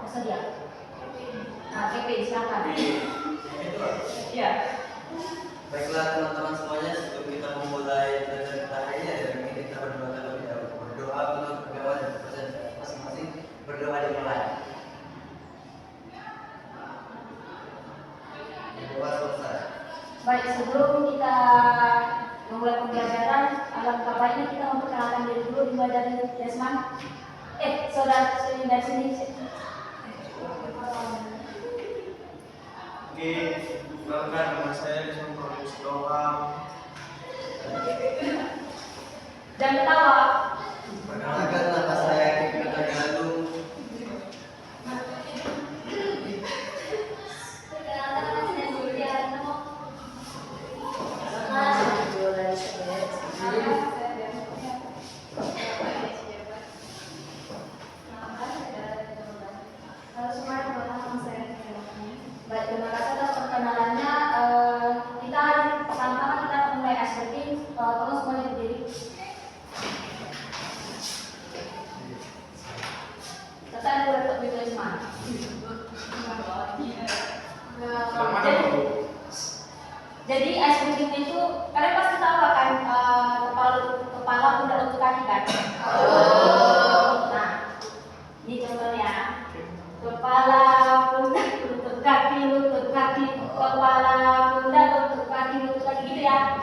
Bersedia? Nah, Kevin, silakan. Ya. Baiklah teman-teman semuanya, sebelum kita memulai belajar kita hari ini kita berdoa terlebih dahulu. Berdoa untuk berdoa dan percaya masing-masing. Berdoa dimulai. Berdoa selesai. Baik, sebelum kita memulai pembelajaran, alangkah baiknya kita memperkenalkan diri dulu, dimulai dari Desman. Saudara dari sini. Oke, perkenalkan nama saya Desmond Provinsi Doang. Dan ketawa. Perkenalkan nama saya Kevin Galuh. Baik, terima kasih atas perkenalannya. Kita sama-sama kita mulai icebreaking. Tolong semuanya berdiri. Kita mulai video Isman. Jadi icebreaking itu kalian pasti tahu kan kepala pundak lutut kaki kan? Nah, ini contohnya. Kepala pundak lutut kaki, kepala pundak lutut kaki gitu ya.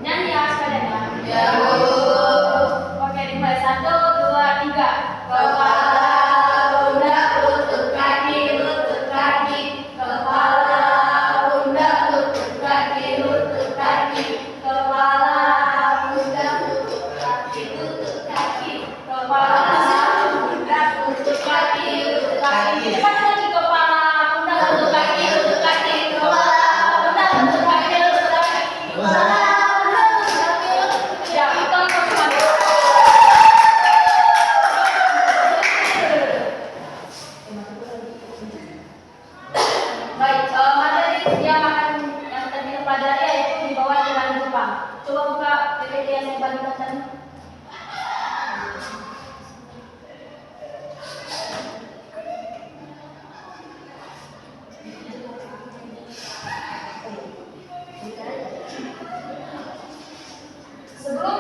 Nyanyi ya sekalian ya. Oke, dimulai 1, 2, 3. Kepala pundak lutut kaki, kepala pundak lutut kaki, kepala pundak lutut kaki, kepala pundak lutut kaki. Cepat lagi, kepala pundak lutut kaki, kepala pundak lutut kaki, kepala pundak lutut kaki. Ya, itu semua. Baik, materi yang tadi dipelajari yaitu di bawah Tirani Jepang. Coba buka PPT yang saya bagikan tadi. Sebelum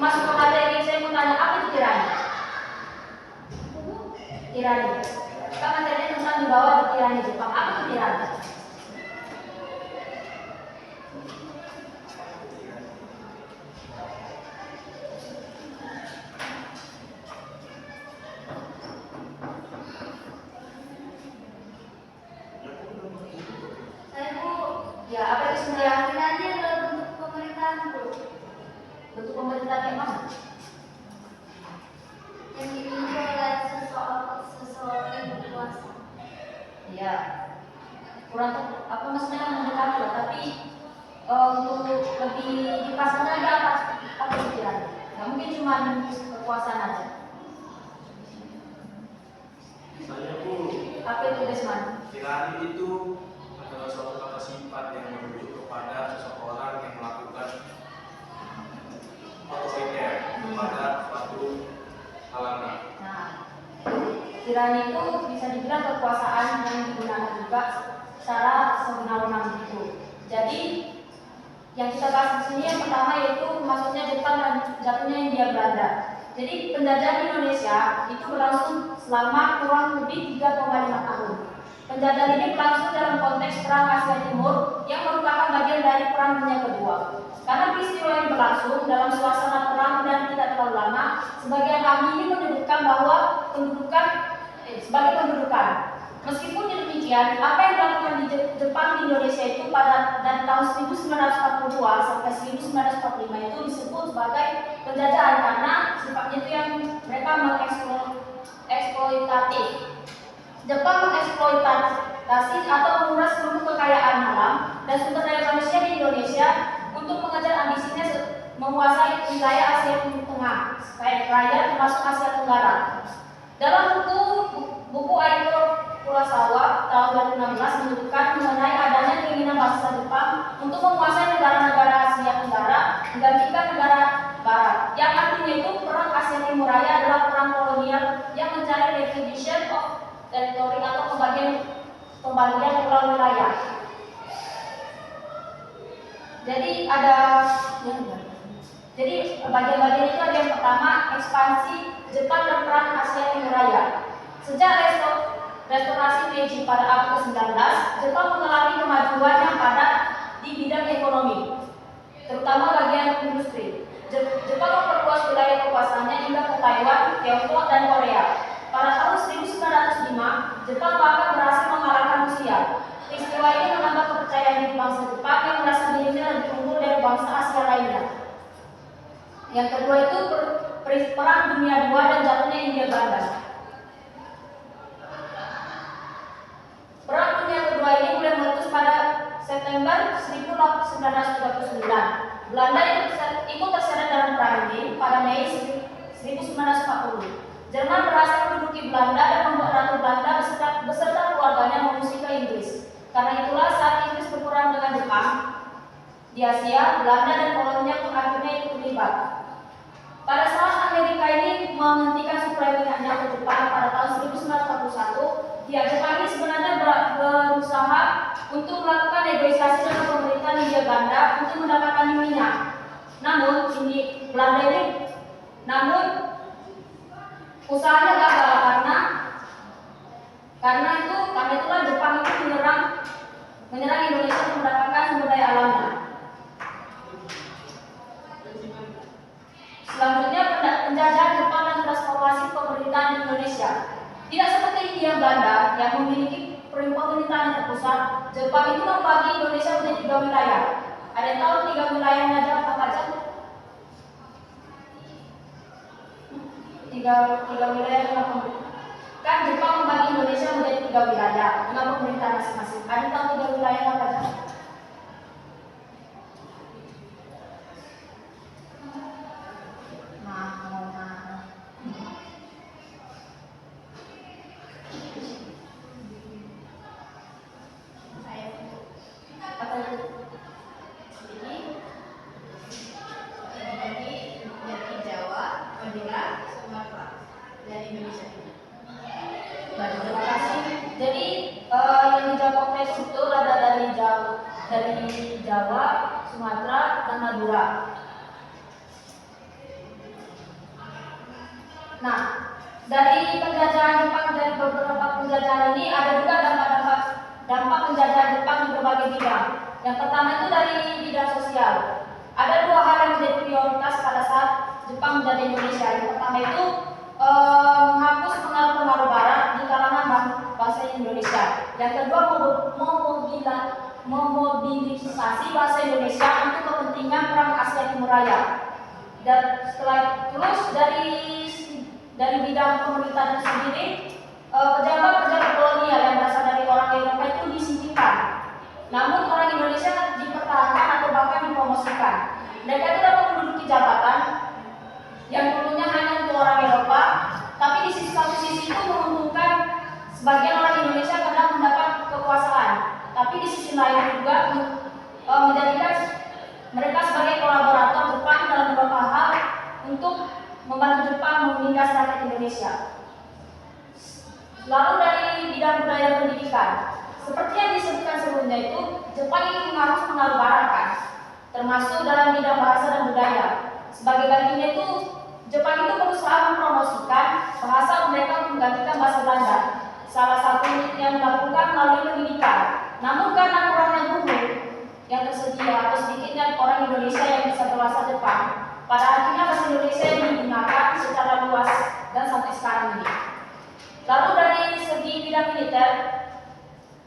masuk ke materi, saya mau tanya apa itu tirani? Tirani. Kita materinya tentang di bawah di tirani Jepang. Apa itu tirani? Ya, apa itu sebenarnya? Tirani adalah bentuk pemerintahan, Bu. Bentuk pemerintahan yang mana? Yang dimiliki oleh seseorang yang berkuasa. Ya, kurang apa maksudnya mendekati lah, tapi untuk lebih dipasang lagi apa pikiran? Nggak mungkin cuma kekuasaan aja. Saya Bu, Apa itu Desman? tirani itu adalah suatu kata sifat yang merujuk kepada seseorang yang melakukan otoriter pada suatu kalangan. Nah, tirani itu bisa dibilang kekuasaan yang digunakan juga secara sewenang-wenang gitu. Jadi yang kita bahas di sini yang pertama yaitu maksudnya Jepang dan jatuhnya Hindia Belanda. Jadi penjajahan Indonesia itu berlangsung selama kurang lebih 3,5 tahun. Penjajahan ini berlangsung dalam konteks Perang Asia Timur yang merupakan bagian dari Perang Dunia Kedua. Karena peristiwa yang berlangsung dalam suasana perang dan tidak terlalu lama, sebagian ahli ini menyebutkan bahwa sebagai pendudukan. Meskipun demikian, apa yang dilakukan di Jepang di Indonesia itu dari tahun 1942 sampai 1945 itu disebut sebagai penjajahan karena sifatnya itu yang mereka mengeksploitatif. Jepang mengeksploitasi atau menguras seluruh kekayaan alam dan sumber daya manusia di Indonesia untuk mengejar ambisinya menguasai wilayah Asia Tengah, raya termasuk Asia Tenggara. Dalam buku Aito Kurosawa tahun 2016 menyebutkan mengenai adanya keinginan bangsa Jepang untuk menguasai negara-negara Asia Tenggara menggantikan negara Barat, yang artinya itu perang Asia Timur Raya adalah perang kolonial yang mencari redistribution of territory atau pembagian pulau wilayah. Jadi bagian-bagian itu ada yang pertama ekspansi Jepang dan perang Asia Timur Raya. Sejak restorasi Meiji pada abad ke-19, Jepang mengalami kemajuan yang padat di bidang ekonomi, terutama bagian industri. Jepang memperluas wilayah kekuasaannya hingga ke Taiwan, Tiongkok, dan Korea. Pada tahun 1905, Jepang bahkan berhasil mengalahkan Rusia. Peristiwa ini menambah kepercayaan diri bangsa Jepang yang merasa dirinya lebih unggul dari bangsa Asia lainnya. Yang kedua itu Perang Dunia II dan jatuhnya Hindia Belanda. Perang Dunia Kedua ini mulai meletus pada September 1939. Belanda ikut terseret dalam perang ini pada Mei 1940. Jerman berhasil menduduki Belanda dan membuat Ratu Belanda beserta keluarganya mengungsi ke Inggris. Karena itulah saat Inggris berperang dengan Jepang di Asia, Belanda dan koloninya pun akhirnya ikut terlibat. Pada saat Amerika ini menghentikan suplai minyaknya ke Jepang pada tahun 1941, pihak Jepang ini sebenarnya berusaha untuk melakukan negosiasi dengan pemerintahan Hindia Belanda untuk mendapatkan minyak. Namun usahanya gagal karena itulah Jepang itu menyerang Indonesia untuk mendapatkan sumber daya alamnya. Selanjutnya penjajahan Jepang dan transformasi pemerintahan di Indonesia. Tidak seperti Hindia Belanda yang memiliki pemerintahan yang terpusat, Jepang itu membagi Indonesia menjadi 3 wilayah. Ada yang tahu 3 wilayahnya apa saja? 3 wilayah dengan pemerintahan. Kan Jepang membagi Indonesia menjadi 3 wilayah dengan pemerintahan masing-masing. Ada yang tahu 3 wilayah apa saja? Dari Jawa, Sumatera, dan Madura. Nah, dari penjajahan Jepang, dari beberapa penjajahan ini ada juga dampak penjajahan Jepang di berbagai bidang. Yang pertama itu dari bidang sosial. Ada 2 hal yang menjadi prioritas pada saat Jepang menjajah Indonesia. Yang pertama itu menghapus pengaruh-pengaruh Barat di kalangan bangsa Indonesia. Yang kedua memobilisasi bahasa Indonesia untuk kepentingan perang Asia Timur Raya. Dan terus dari bidang pemerintahan itu sendiri, pejabat-pejabat kolonial yang berasal dari orang Eropa itu disingkirkan. Namun orang Indonesia dipertahankan atau bahkan dipromosikan. Mereka itu dapat menduduki jabatan yang dulunya hanya untuk orang Eropa, tapi di satu sisi itu menguntungkan sebagian orang Indonesia karena mendapat kekuasaan. Tapi di sisi lain juga menjadikan mereka sebagai kolaborator Jepang dalam beberapa hal untuk membantu Jepang menindas rakyat Indonesia. Lalu dari bidang budaya pendidikan, seperti yang disebutkan sebelumnya itu, Jepang ingin menghapus pengaruh Barat kan, termasuk dalam bidang bahasa dan budaya. Sebagai gantinya itu, Jepang itu berusaha mempromosikan bahasa mereka untuk menggantikan bahasa Belanda. Salah satu yang dilakukan melalui pendidikan. Namun karena kurangnya guru yang tersedia atau sedikitnya orang Indonesia yang bisa berbahasa Jepang, pada akhirnya bahasa Indonesia yang digunakan secara luas dan sampai sekarang ini. Lalu dari segi bidang militer,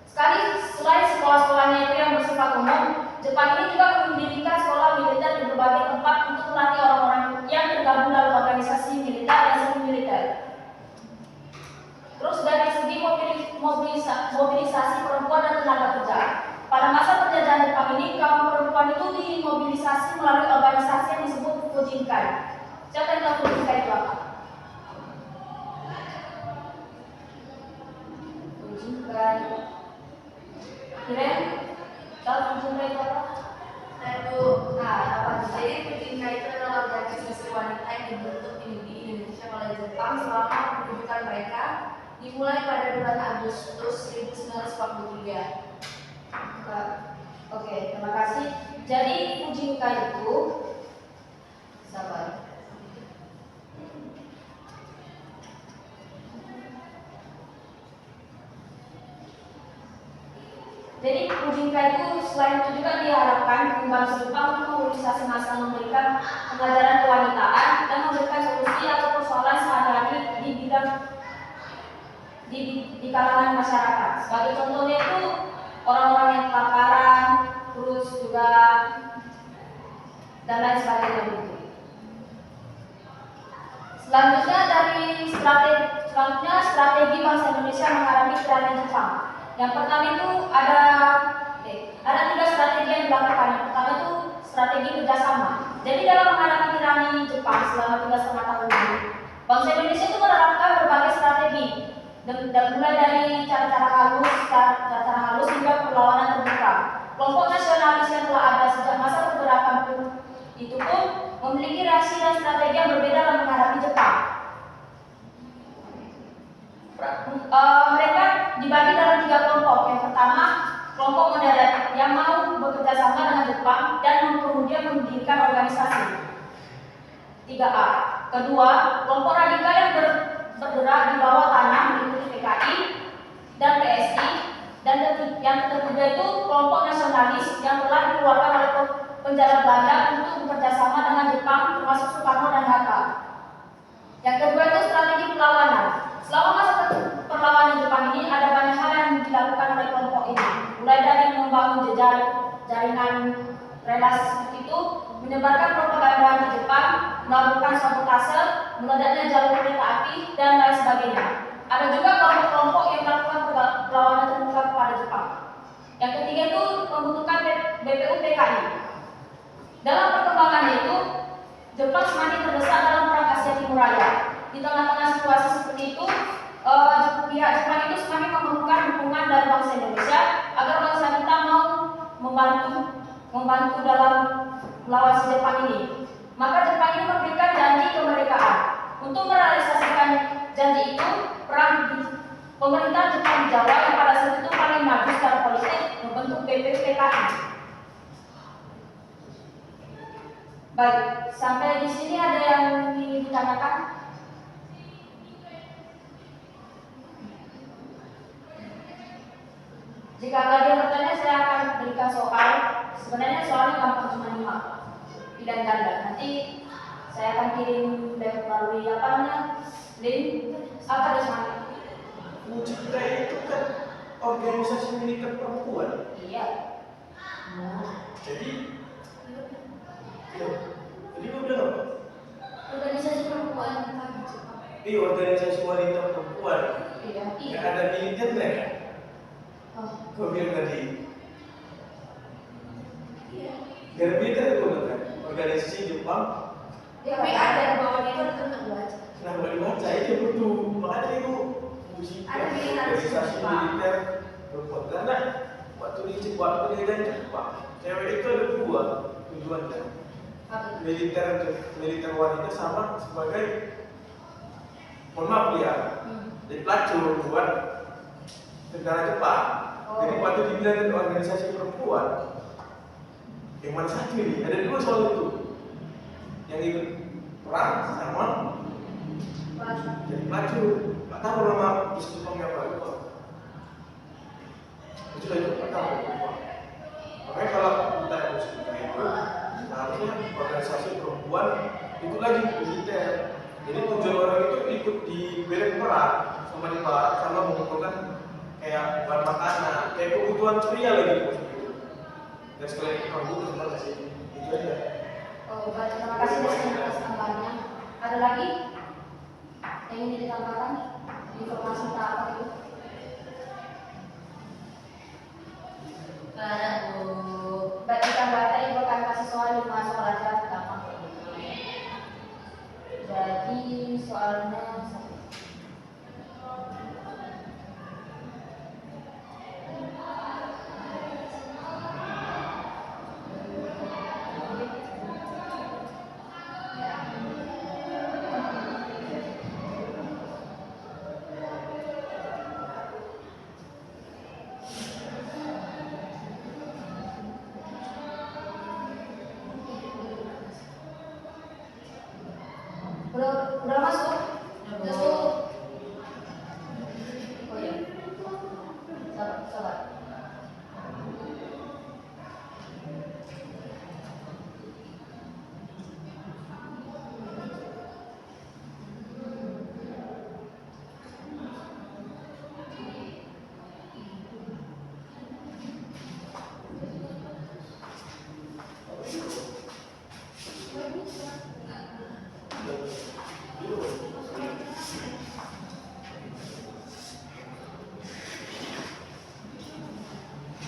selain sekolah-sekolahnya itu yang bersifat umum, Jepang ini juga mendirikan sekolah militer di berbagai tempat untuk melatih orang-orang yang tergabung dalam organisasi militer dan semi militer. Terus dari segi mobilisasi perempuan dan tenaga kerja, pada masa penjajahan Jepang ini kaum perempuan itu dimobilisasi melalui organisasi yang disebut Fujinkai. Siapa yang tahu Fujinkai itu apa? Fujinkai. Kirain tahu Fujinkai itu apa? Nah, apa tuh? Jadi Fujinka itu adalah organisasi wanita yang dibentuk di Indonesia oleh Jepang selama pendudukan mereka dimulai pada bulan Agustus 1943. Oke, terima kasih. Jadi Fujinka itu sabar. Jadi Fujinka itu selain itu juga diharapkan bangsa Jepang untuk memobilisasi massa memberikan pengajaran kewanitaan dan memberikan solusi atau persoalan sehari-hari di bidang di kalangan masyarakat. Sebagai contohnya itu orang-orang yang kelaparan, terus juga dan lain sebagainya begitu. Selanjutnya strategi bangsa Indonesia menghadapi tirani Jepang. Yang pertama itu ada 3 strategi yang dilakukan. Yang pertama itu strategi kerjasama. Jadi dalam menghadapi tirani Jepang selama 3,5 tahun ini, bangsa Indonesia itu menerapkan berbagai strategi. Dan mulai dari cara-cara halus hingga perlawanan terbuka. Kelompok nasionalis yang telah ada sejak masa pergerakan pun itu pun memiliki reaksi dan strategi yang berbeda dalam menghadapi Jepang. Mereka dibagi dalam 3 kelompok. Yang pertama, kelompok moderat yang mau bekerja sama dengan Jepang dan kemudian mendirikan organisasi. 3A. Kedua, kelompok radikal yang bergerak di bawah tanah mengikuti PKI dan PSI. Dan yang ketiga itu kelompok nasionalis yang telah dikeluarkan oleh penjara Belanda untuk bekerja sama dengan Jepang, termasuk Soekarno dan Hatta. Yang kedua itu strategi perlawanan. Selama masa perlawanan Jepang ini ada banyak hal yang dilakukan oleh kelompok ini, mulai dari membangun jaringan relasi seperti itu, menyebarkan propaganda anti Jepang, melakukan sabotase, meledaknya jalur kereta api, dan lain sebagainya. Ada juga kelompok-kelompok yang melakukan perlawanan terbuka kepada Jepang. Yang ketiga itu membutuhkan BPU PKI. Dalam perkembangannya itu, Jepang semakin terdesak dalam perang Asia Timur Raya. Di tengah-tengah situasi seperti itu, pihak Jepang itu semakin memerlukan dukungan dari bangsa Indonesia agar bangsa kita mau membantu dalam melawan si Jepang ini. Maka Jepang ini memberikan janji kemerdekaan. Untuk merealisasikan janji itu, pemerintah Jepang di Jawa yang pada saat itu paling maju secara politik membentuk BPPKI. Baik, sampai di sini ada yang ingin ditanyakan? Jika ada yang bertanya, saya akan berikan soal. Sebenarnya soalnya gampang, cuma 5 pilihan ganda. Nanti saya akan kirim melalui link apa ada semuanya. Fujinka itu kan organisasi militer perempuan. Iya. Jadi lu bilang apa? Organisasi perempuan di Jepang. Iya, organisasi wanita perempuan. Iya. Yang ada militernya. Kau bilang tadi. Iya. Dari militer itu kan organisasi Jepang. Tapi ada bahwa itu tentu baca. Nah, kalau dibaca itu betul. Makanya itu Fujinka Ada militer organisasi Jepang. militer perempuan. Karena waktu di Jepang, cewek itu ada 2 tujuannya. Militer wanita sama sebagai, mohon maaf ya, jadi pelacur buat tentara Jepang. Jadi waktu dibilang organisasi perempuan, yang mana satu ini? Ada 2 soal itu, yang ikut perang sama jadi pelacur. Nggak tahu nama Jepangnya apa itu. Itu lah itu nggak tahu. Makanya kalau kita Fujinka itu harusnya organisasi perempuan itu lagi militer. Jadi tujuan orang itu ikut di bela perang sama di barat sama mengumpulkan kayak bahan makanan, kayak kebutuhan pria lagi gitu. Dan sekalian kamu terima kasih. Itu aja. Oh, baik, terima kasih atas tambahannya. Ada lagi yang ingin ditambahkan? Informasi tentang apa itu? Ada Bu. Baik, ditambahkan ibu akan kasih soal 5 soal aja pertama. Jadi soalnya sobat.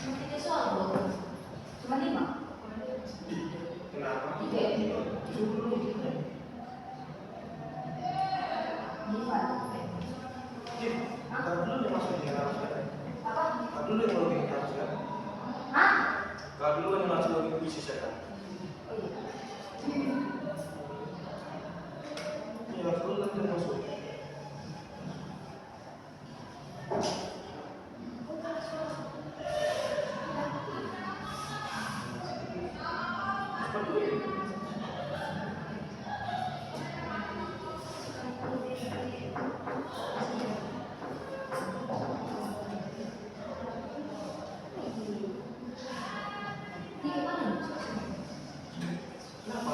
Ini soal loh. Cuma 5. Kenapa? 3 ya? 5. Kalau dulu yang masuk dengan harus kan? Apa? Kalau dulu yang login harus kan? Hah? Kalau dulu yang masuk login bisnis ya kan? Oh iya. Iya, dulu kan yang masuk. Seperti itu. Ini gimana? Kenapa?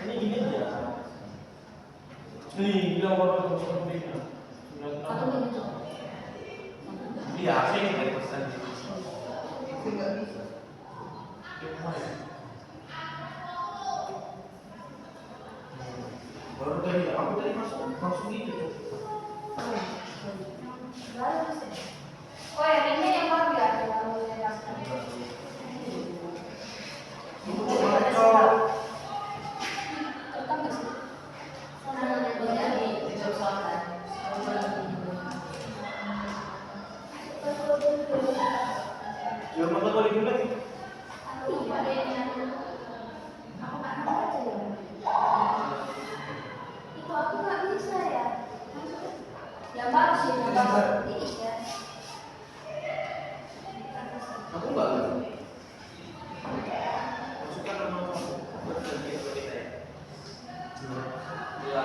Ini gini aja. Nih, bilang orang harus seperti itu. Atau ini? Iya, saya ingin naik pesan. Itu nggak bisa. Baru tadi, aku tadi masuk gitu. Bagus ya. Oh ya, ini yang baru ya, yang baru saya daftar. Tetap nggak sih? Jadi jauh selatan. Jangan makan balik dulu lagi. Yang baru sih, yang baru. Ini ya. Aku enggak lah. Masukkan nama kamu. Betul gitu kita. Dua.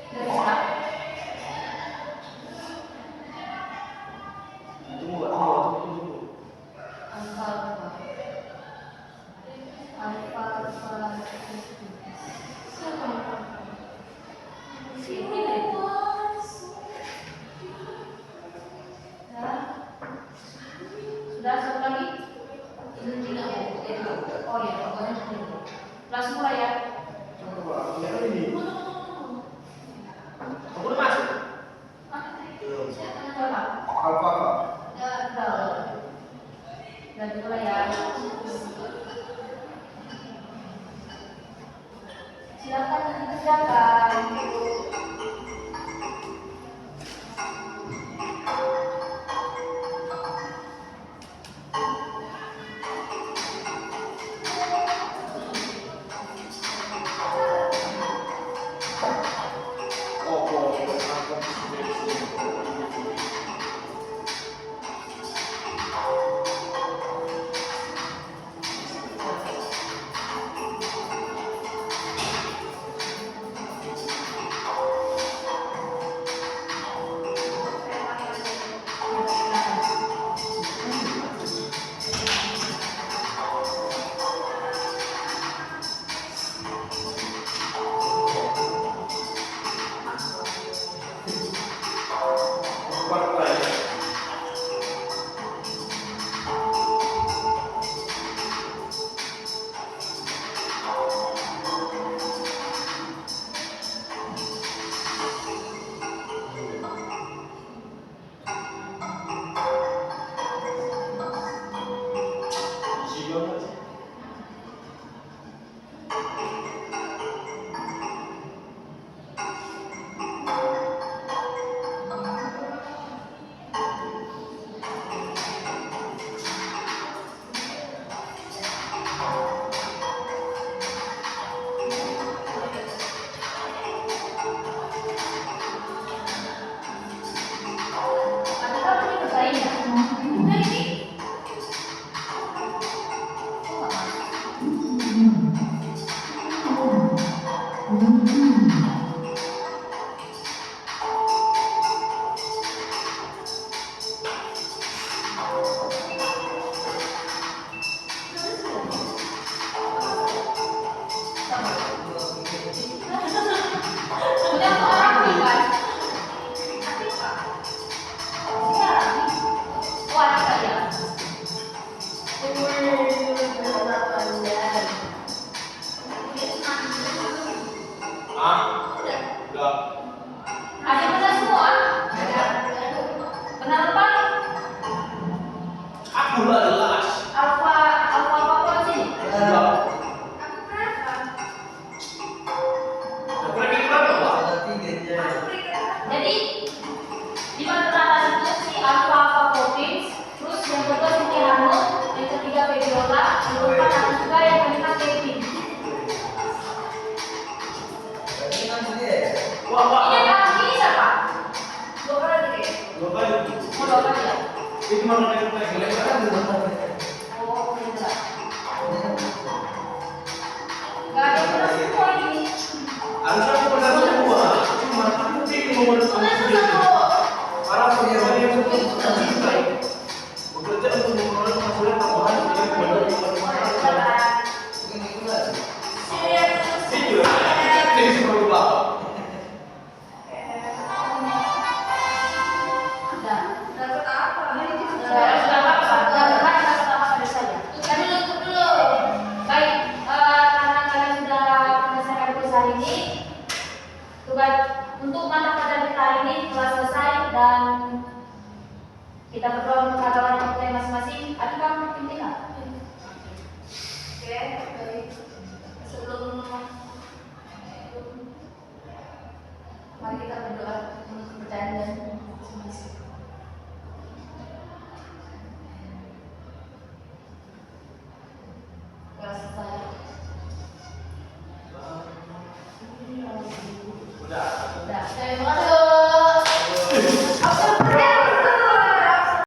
Dari mana? Tunggu. Alfa. Ini deh. Sudah satu lagi? Oh ya, pokoknya ini. Langsung mulai ya. Coba, lihat ini. Aku udah masuk. Coba. Alfa. Dan mulai ya. Silakan dikerjakan.